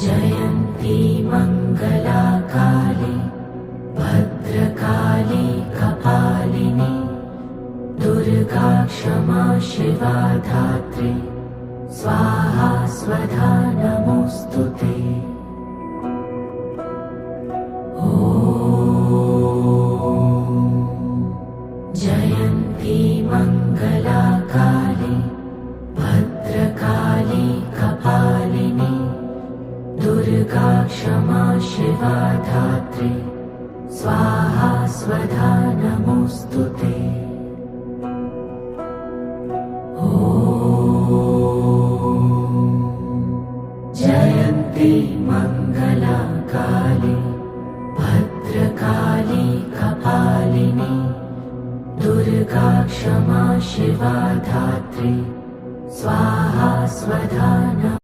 जयन्ती मङ्गला काली भद्रकाली कपालिनी दुर्गा क्षमा शिवा धात्री स्वाहा स्वधा नमोऽस्तुते। जयन्ती मङ्गला काली भद्रकाली कपालिनी दुर्गा क्षमा शिवा धात्री स्वाहा स्वधा नमोऽस्तुते। जयन्ती मङ्गला काली भद्रकाली कपालिनी दुर्गा क्षमा शिवा धात्री